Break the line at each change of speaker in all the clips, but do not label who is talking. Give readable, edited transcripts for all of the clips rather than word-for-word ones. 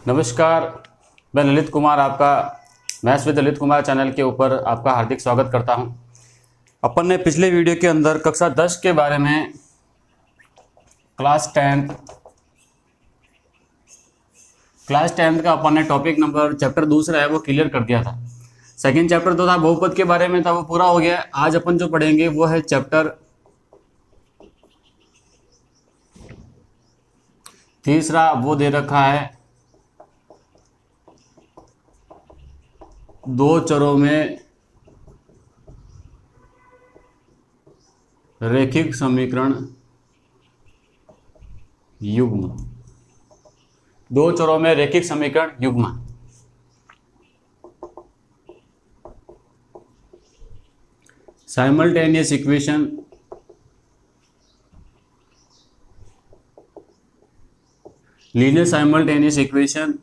नमस्कार, मैं ललित कुमार आपका maths with Lalit Kumar channel के ऊपर आपका हार्दिक स्वागत करता हूं। अपन ने पिछले वीडियो के अंदर कक्षा 10 के बारे में क्लास 10th का अपन ने टॉपिक नंबर चैप्टर दूसरा है वो क्लियर कर दिया था। सेकंड चैप्टर तो था बहुपद के बारे में था, वो पूरा हो गया। आज अपन जो पढ़ेंगे वो है चैप्टर तीसरा, वो दे रखा है दो चरों में रैखिक समीकरण युग्म। दो चरों में रैखिक समीकरण युग्म। Simultaneous equation linear simultaneous equation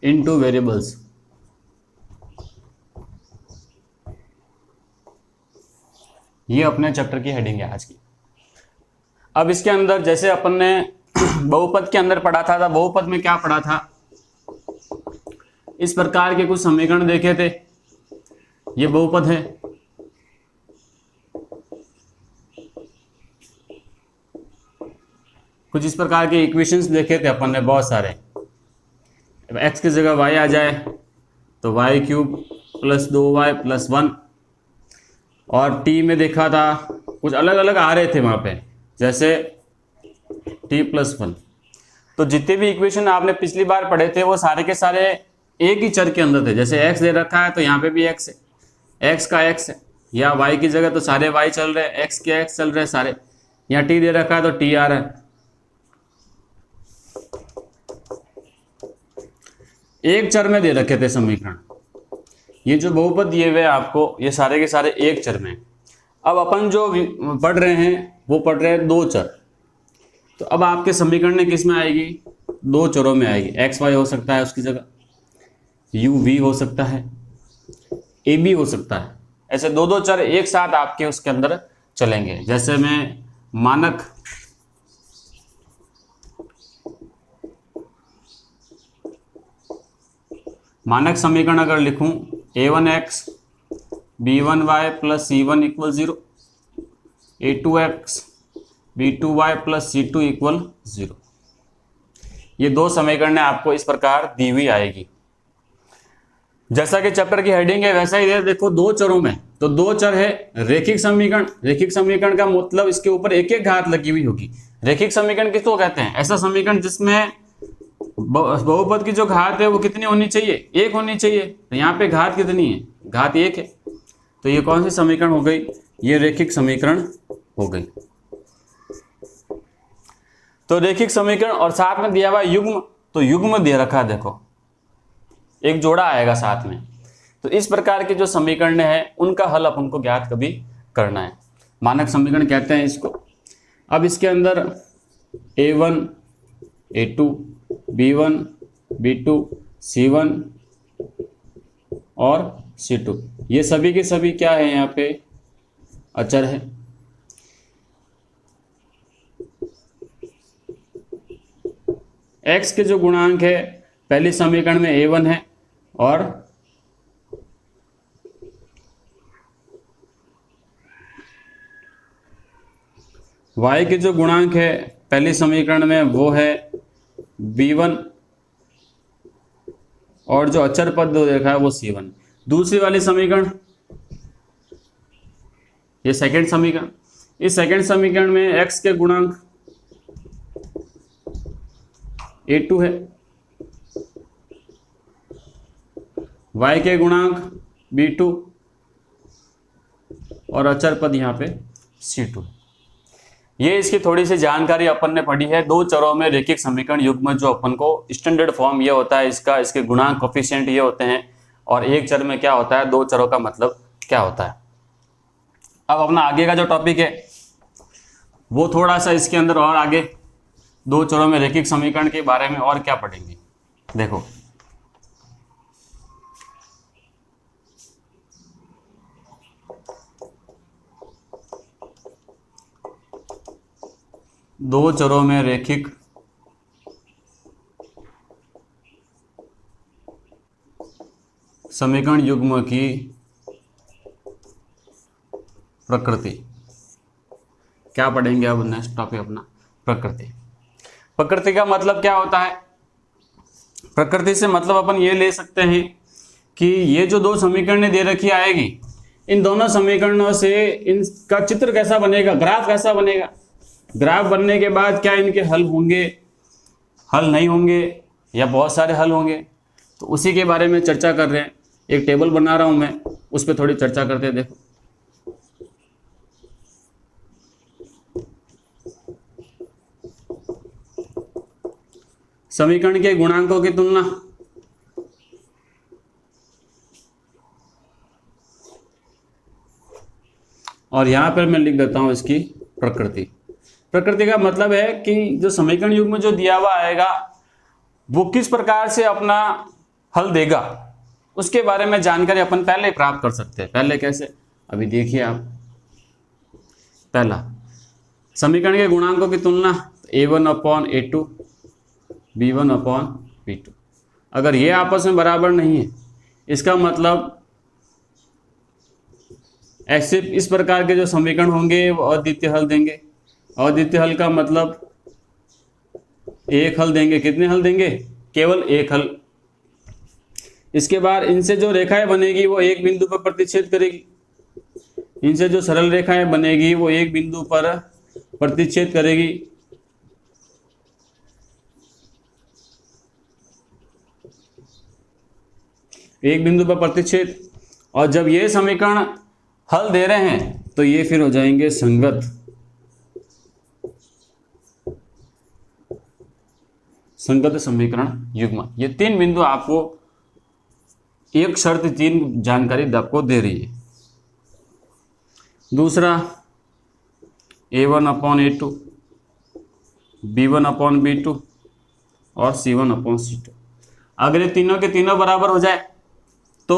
in two variables. ये अपने चैप्टर की हेडिंग है आज की। अब इसके अंदर जैसे अपन ने बहुपद के अंदर पढ़ा था, बहुपद में क्या पढ़ा था, इस प्रकार के कुछ समीकरण देखे थे। ये बहुपद है, कुछ इस प्रकार के इक्वेशंस देखे थे अपन ने बहुत सारे। x की जगह y आ जाए तो y³ + 2y + 1, और t में देखा था कुछ अलग अलग आ रहे थे वहां पे, जैसे t + 1। तो जितने भी इक्वेशन आपने पिछली बार पढ़े थे वो सारे के सारे एक ही चर के अंदर थे। जैसे x दे रखा है तो यहाँ पे भी x है, x का x है, या y की जगह तो सारे y चल रहे हैं, x के x चल रहे हैं सारे। यहाँ t दे रखा है तो t आ रहा है। एक चर में दे रखे थे समीकरण। ये जो बहुपद दिए हुए आपको, ये सारे के सारे एक चर में। अब अपन जो पढ़ रहे हैं वो पढ़ रहे हैं दो चर। तो अब आपके समीकरण किस में आएगी? दो चरों में आएगी। एक्स वाई हो सकता है उसकी जगह, यू वी हो सकता है, ए बी हो सकता है। ऐसे दो दो चर एक साथ आपके उसके अंदर चलेंगे। जैसे मैं मानक समीकरण अगर लिखूं, a1x b1y + c1 = 0, a2x b2y + c2 = 0। ये दो समीकरण आपको इस प्रकार दी हुई आएगी। जैसा कि चैप्टर की हेडिंग है वैसा ही है। देखो दो चरों में, तो दो चर है रैखिक समीकरण। रैखिक समीकरण का मतलब इसके ऊपर एक एक घात लगी हुई होगी। रैखिक समीकरण किसको कहते हैं? ऐसा समीकरण जिसमें बहुपद की जो घात है वो कितनी होनी चाहिए? एक होनी चाहिए। तो यहाँ पे घात कितनी है? घात एक है। तो ये कौन सी समीकरण हो गई? ये रैखिक समीकरण हो गई। तो रैखिक समीकरण और साथ में दिया हुआ युग्म, तो युग्म दे रखा है, देखो एक जोड़ा आएगा साथ में। तो इस प्रकार के जो समीकरण है उनका हल अपन को ज्ञात कभी करना है। मानक समीकरण कहते हैं इसको। अब इसके अंदर a1 a2 b1 b2 c1 और c2, ये सभी के सभी क्या है? यहाँ पे अचर है। x के जो गुणांक है पहले समीकरण में a1 है, और y के जो गुणांक है पहले समीकरण में वो है b1, और जो अचर पद देखा है वो c1। दूसरी वाली समीकरण, ये सेकंड समीकरण। इस सेकंड समीकरण में x के गुणांक a2 है, y के गुणांक b2, और अचर पद यहाँ पे c2। ये इसकी थोड़ी सी जानकारी अपन ने पढ़ी है। दो चरों में रैखिक समीकरण युग्म जो अपन को स्टैंडर्ड फॉर्म ये होता है इसका, इसके गुणांक कोफिशिएंट ये होते हैं, और एक चर में क्या होता है, दो चरों का मतलब क्या होता है। अब अपना आगे का जो टॉपिक है वो थोड़ा सा इसके अंदर और आगे दो चरों में रैखिक समीकरण के बारे में और क्या पढ़ेंगे। देखो दो चरों में रैखिक समीकरण युग्म की प्रकृति। क्या पढ़ेंगे अब नेक्स्ट टॉपिक अपना प्रकृति। प्रकृति का मतलब क्या होता है? प्रकृति से मतलब अपन ये ले सकते हैं कि ये जो दो समीकरण दे रखी आएगी, इन दोनों समीकरणों से इनका चित्र कैसा बनेगा, ग्राफ कैसा बनेगा। ग्राफ बनने के बाद क्या इनके हल होंगे, हल नहीं होंगे, या बहुत सारे हल होंगे, तो उसी के बारे में चर्चा कर रहे हैं। एक टेबल बना रहा हूं मैं, उस पर थोड़ी चर्चा करते हैं। देखो समीकरण के गुणांकों की तुलना, और यहां पर मैं लिख देता हूं इसकी प्रकृति। प्रकृति का मतलब है कि जो समीकरण युग्म जो दिया हुआ आएगा वो किस प्रकार से अपना हल देगा, उसके बारे में जानकारी अपन पहले ही प्राप्त कर सकते हैं। पहले कैसे, अभी देखिए आप। पहला, समीकरण के गुणांकों की तुलना, a1/a2 b1/b2। अगर ये आपस में बराबर नहीं है, इसका मतलब ऐसे इस प्रकार के जो समीकरण होंगे वो अद्वितीय हल देंगे। अद्वितीय हल का मतलब एक हल देंगे। कितने हल देंगे? केवल एक हल। इसके बाद इनसे जो रेखाएं बनेगी वो एक बिंदु पर प्रतिच्छेद करेगी। इनसे जो सरल रेखाएं बनेगी वो एक बिंदु पर प्रतिच्छेद करेगी। एक बिंदु पर प्रतिच्छेद। और जब ये समीकरण हल दे रहे हैं तो ये फिर हो जाएंगे संगत। संगत समीकरण युग्म। ये तीन बिंदु आपको एक शर्त, तीन जानकारी आपको दे रही है। दूसरा, a1/a2 b1/b2 और c1/c2। अगर ये तीनों के तीनों बराबर हो जाए तो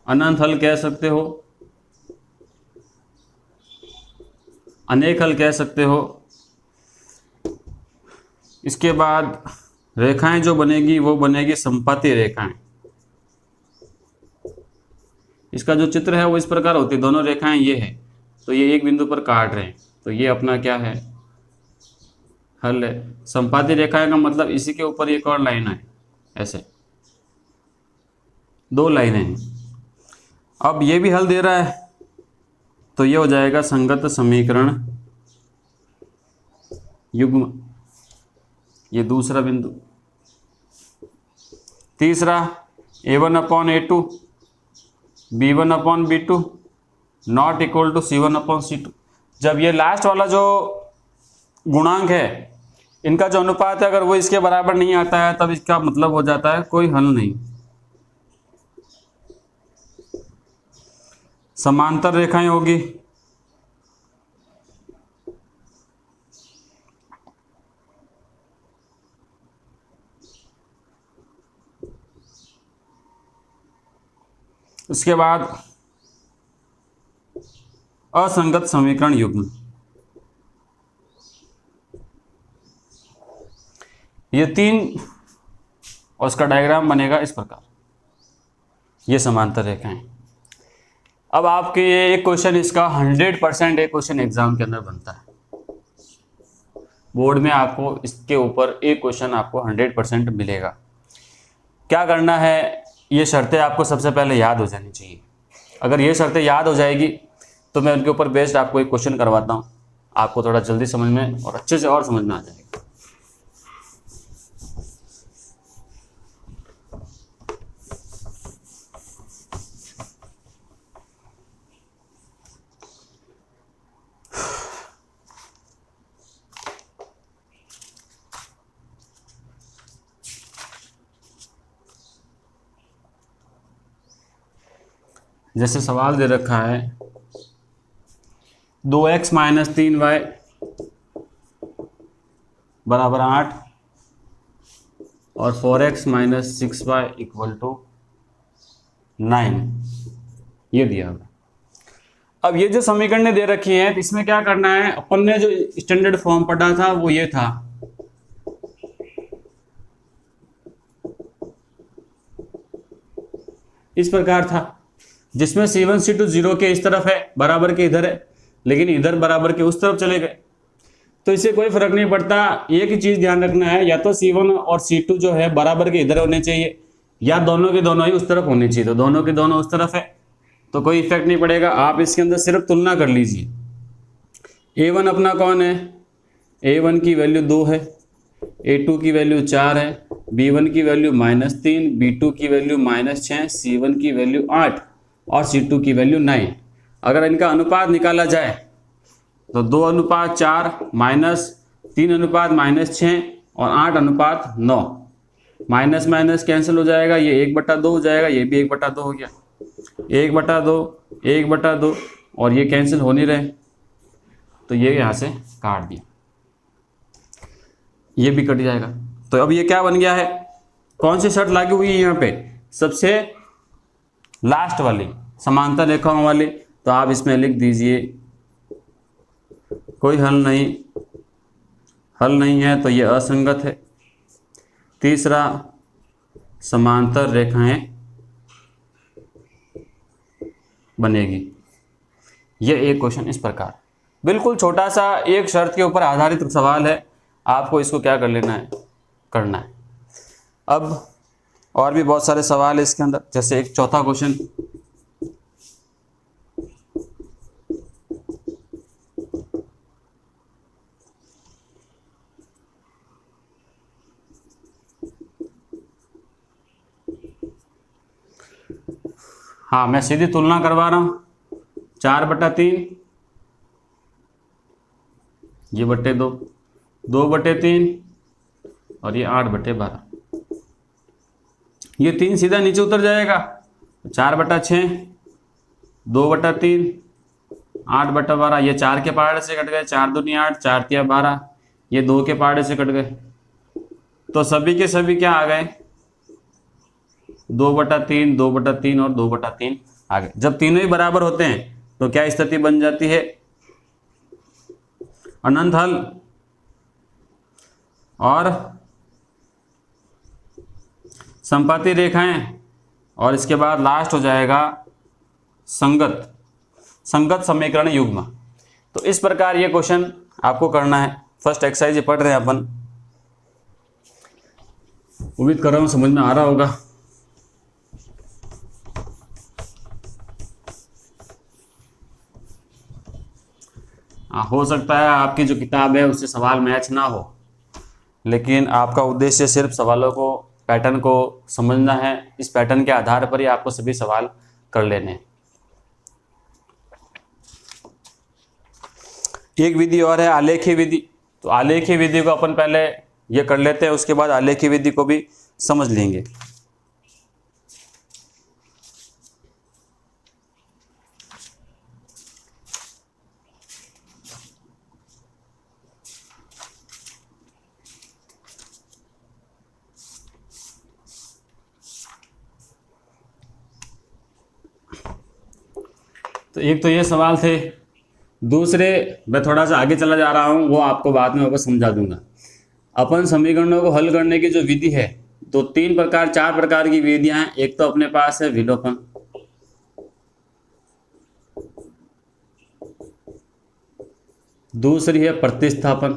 अनंत हल कह सकते हो, अनेक हल कह सकते हो। इसके बाद रेखाएं जो बनेगी वो बनेगी संपाती रेखाएं। इसका जो चित्र है वो इस प्रकार होती है। दोनों रेखाएं ये है, तो ये एक बिंदु पर काट रहे हैं, तो ये अपना क्या है, हल है। संपाती रेखाएं का मतलब इसी के ऊपर एक और लाइन है, ऐसे दो लाइनें हैं। अब ये भी हल दे रहा है, तो ये हो जाएगा संगत समीकरण युग्म। ये दूसरा बिंदु। तीसरा, a1/a2 b1/b2 not equal to c1/c2। जब ये लास्ट वाला जो गुणांक है, इनका जो अनुपात है, अगर वो इसके बराबर नहीं आता है तब इसका मतलब हो जाता है कोई हल नहीं। समांतर रेखाएं होगी। उसके बाद असंगत समीकरण युग्म। ये तीन, और उसका डायग्राम बनेगा इस प्रकार। ये समांतर रेखाएं। अब आपके ये एक क्वेश्चन, इसका 100% एक क्वेश्चन एग्जाम के अंदर बनता है। बोर्ड में आपको इसके ऊपर एक क्वेश्चन आपको 100% मिलेगा। क्या करना है, ये शर्तें आपको सबसे पहले याद हो जानी चाहिए। अगर ये शर्तें याद हो जाएगी तो मैं उनके ऊपर बेस्ड आपको एक क्वेश्चन करवाता हूँ, आपको थोड़ा जल्दी समझ में और अच्छे से और समझ में आ जाएगा। जैसे सवाल दे रखा है 2x - 3y बराबर 8 और 4x - 6y = 9, ये दिया हुआ। अब ये जो समीकरण दे रखी है, तो इसमें क्या करना है, अपन ने जो स्टैंडर्ड फॉर्म पढ़ा था वो ये था इस प्रकार था, जिसमें C1 C2 0 के इस तरफ है, बराबर के इधर है, लेकिन इधर बराबर के उस तरफ चले गए, तो इससे कोई फर्क नहीं पड़ता। एक ही चीज ध्यान रखना है, या तो C1 और C2 जो है बराबर के इधर होने चाहिए, या दोनों के दोनों ही उस तरफ होने चाहिए। तो दोनों के दोनों उस तरफ है तो कोई इफेक्ट नहीं पड़ेगा। आप इसके अंदर सिर्फ तुलना कर लीजिए। A1 अपना कौन है, A1 की वैल्यू 2 है, A2 की वैल्यू 4 है, B1 की वैल्यू -3, B2 की वैल्यू -6, C1 की वैल्यू 8 और C2 की वैल्यू 9। अगर इनका अनुपात निकाला जाए तो 2:4 -3:-6 और 8:9। माइनस माइनस कैंसिल हो जाएगा, ये 1/2 हो जाएगा, ये भी 1/2 हो गया, 1/2 1/2 और ये कैंसिल हो नहीं रहे, तो ये यहाँ से काट दिया, ये भी कट जाएगा। तो अब ये क्या बन गया है, कौन सी शर्त लागू हुई है यहाँ पे, सबसे लास्ट वाली समांतर रेखाओं वाली। तो आप इसमें लिख दीजिए कोई हल नहीं है तो ये असंगत है। तीसरा, समांतर रेखाएं बनेगी। ये एक क्वेश्चन इस प्रकार, बिल्कुल छोटा सा एक शर्त के ऊपर आधारित सवाल है, आपको इसको क्या कर लेना है, करना है। अब और भी बहुत सारे सवाल है इसके अंदर, जैसे एक चौथा क्वेश्चन, हाँ मैं सीधी तुलना करवा रहा हूँ, 4/3 ये बटे 2, 2/3 और ये 8/12। ये 3 सीधा नीचे उतर जाएगा, 4/6, 2/3, 8/12। ये 4 के पहाड़े से कट गए, 4 दूनी 8, 4 तिया 12, ये 2 के पहाड़े से कट गए, तो सभी के सभी क्या आ गए, 2/3, 2/3 और 2/3 आ गए। जब तीनों ही बराबर होते हैं तो क्या स्थिति बन जाती है, अनंत हल और संपाती रेखाएं, और इसके बाद लास्ट हो जाएगा संगत समीकरण युग्म। तो इस प्रकार ये क्वेश्चन आपको करना है। फर्स्ट एक्सरसाइज पढ़ रहे हैं अपन, उम्मीद कर रहा हूं समझ में आ रहा होगा। हो सकता है आपकी जो किताब है उससे सवाल मैच ना हो, लेकिन आपका उद्देश्य सिर्फ सवालों को, पैटर्न को समझना है। इस पैटर्न के आधार पर ही आपको सभी सवाल कर लेने हैं। एक विधि और है आलेखीय विधि। तो आलेखीय विधि को अपन पहले ये कर लेते हैं, उसके बाद आलेखीय विधि को भी समझ लेंगे। तो एक तो ये सवाल थे, दूसरे मैं थोड़ा सा आगे चला जा रहा हूँ, वो आपको बाद में वापस समझा दूंगा। अपन समीकरणों को हल करने की जो विधि है, तो 4 प्रकार की विधियां हैं। एक तो अपने पास है विलोपन, दूसरी है प्रतिस्थापन,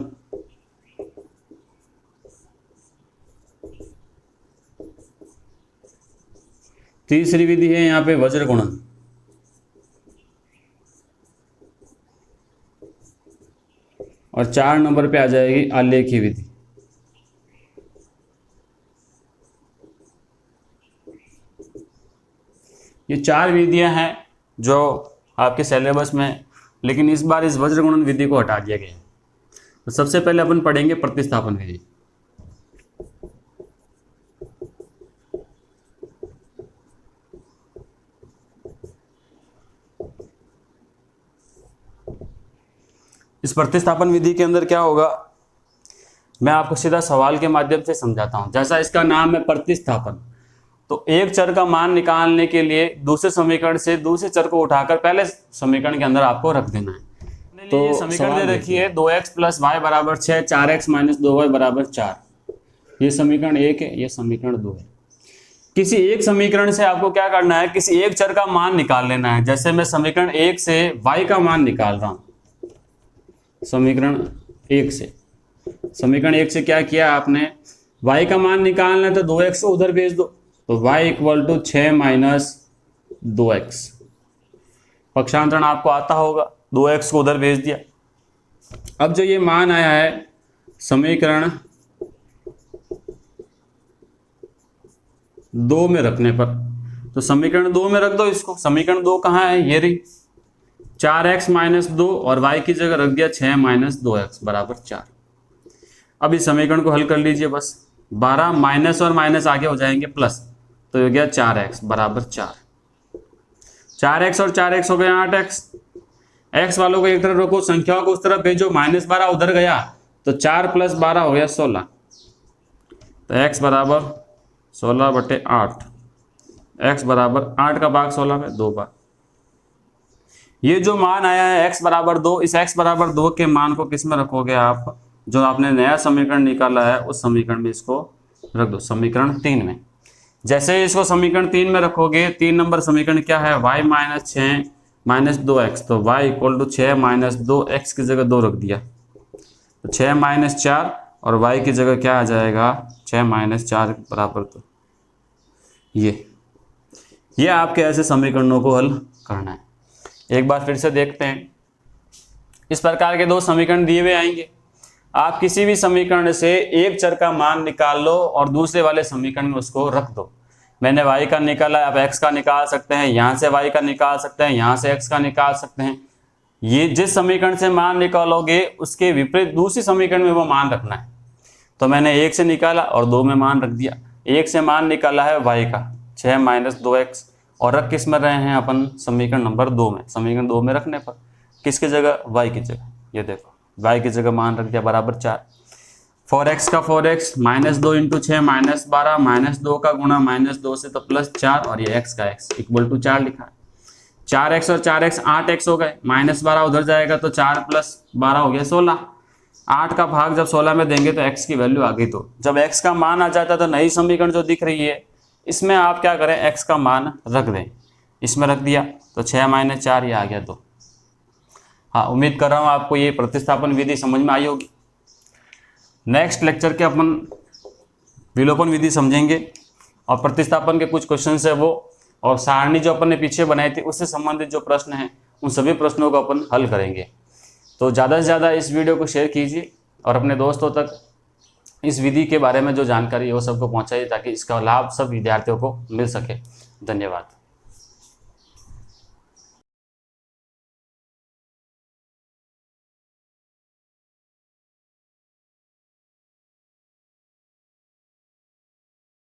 तीसरी विधि है यहाँ पे वज्र गुणन, और 4 नंबर पे आ जाएगी आलेखीय विधि। ये 4 विधियां हैं जो आपके सिलेबस में, लेकिन इस बार इस वज्र गुणन विधि को हटा दिया गया है। तो सबसे पहले अपन पढ़ेंगे प्रतिस्थापन विधि। इस प्रतिस्थापन विधि के अंदर क्या होगा, मैं आपको सीधा सवाल के माध्यम से समझाता हूं। जैसा इसका नाम है प्रतिस्थापन, तो एक चर का मान निकालने के लिए दूसरे समीकरण से दूसरे चर को उठाकर पहले समीकरण के अंदर आपको रख देना है। तो ये समीकरण दे रखी है 2x + y = 6, 4x - 2y = 4। ये समीकरण 1 है, ये समीकरण 2 है। किसी एक समीकरण से आपको क्या करना है, किसी एक चर का मान निकाल लेना है। जैसे मैं समीकरण 1 से y का मान निकाल रहा हूं। समीकरण 1 से क्या किया आपने, y का मान निकालना है तो 2x को उधर भेज दो, तो y equal to 6 minus 2x। पक्षांतरण आपको आता होगा, 2x को उधर भेज दिया। अब जो ये मान आया है समीकरण 2 में रखने पर, तो समीकरण 2 में रख दो इसको। समीकरण 2 कहाँ है, ये रही, 4x माइनस 2 और y की जगह रख दिया 6 माइनस 2x बराबर 4। अब इस समीकरण को हल कर लीजिए बस, 12 माइनस और माइनस आगे हो जाएंगे प्लस, तो हो गया 4x बराबर 4। 4x और 4x हो गया 8x। x वालों को एक तरफ रखो, संख्याओं को उस तरफ भेजो, -12 उधर गया तो 4 + 12 हो गया 16। तो x बराबर 16/8, x बराबर 8 का भाग 16 में 2 बार। ये जो मान आया है x बराबर 2, इस x बराबर 2 के मान को किस में रखोगे आप, जो आपने नया समीकरण निकाला है उस समीकरण में इसको रख दो, समीकरण 3 में। जैसे ही इसको समीकरण 3 में रखोगे, 3 नंबर समीकरण क्या है, y माइनस 6 माइनस 2x, तो y equal to 6 minus 2x की जगह 2 रख दिया, तो 6 माइनस 4 और y की जगह क्या आ जाएगा, 6 माइनस 4 बराबर 2। ये आपके ऐसे समीकरणों को हल करना है। एक बार फिर से देखते हैं। इस प्रकार के 2 समीकरण दिए हुए आएंगे, आप किसी भी समीकरण से एक चर का मान निकाल लो और दूसरे वाले समीकरण में उसको रख दो। मैंने y का निकाला, आप x का निकाल सकते हैं, यहाँ से y का निकाल सकते हैं, यहाँ से x का निकाल सकते हैं। ये जिस समीकरण से मान निकालोगे उसके विपरीत दूसरी समीकरण में वो मान रखना है। तो मैंने 1 से निकाला और 2 में मान रख दिया। 1 से मान निकाला है y का 6 माइनस 2x, और रख किस में रहे हैं अपन, समीकरण नंबर 2 में। समीकरण 2 में रखने पर किसकी जगह, y की जगह, ये देखो y की जगह मान रख दिया बराबर 4। 4x का 4x minus 2 into 6 minus 12, minus 2 का गुणा माइनस 2 से तो प्लस 4, और ये x का x इक्वल टू 4 लिखा है। 4x और 4x 8x हो गए, माइनस 12 उधर जाएगा तो 4 प्लस 12 हो गया 16। 8 का भाग जब 16 में देंगे तो x की वैल्यू आ गई। तो जब x का मान आ जाता है तो नई समीकरण जो दिख रही है इसमें आप क्या करें, x का मान रख दें। इसमें रख दिया तो 6 माइनस 4 ये आ गया 2। हाँ, उम्मीद कर रहा हूँ आपको ये प्रतिस्थापन विधि समझ में आई होगी। नेक्स्ट लेक्चर के अपन विलोपन विधि समझेंगे और प्रतिस्थापन के कुछ क्वेश्चन है वो, और सारणी जो अपन ने पीछे बनाई थी उससे संबंधित जो प्रश्न हैं उन सभी प्रश्नों को अपन हल करेंगे। तो ज़्यादा से ज़्यादा इस वीडियो को शेयर कीजिए और अपने दोस्तों तक इस विधि के बारे में जो जानकारी है वो सबको पहुँचाइए, ताकि इसका लाभ सब विद्यार्थियों को मिल सके। धन्यवाद।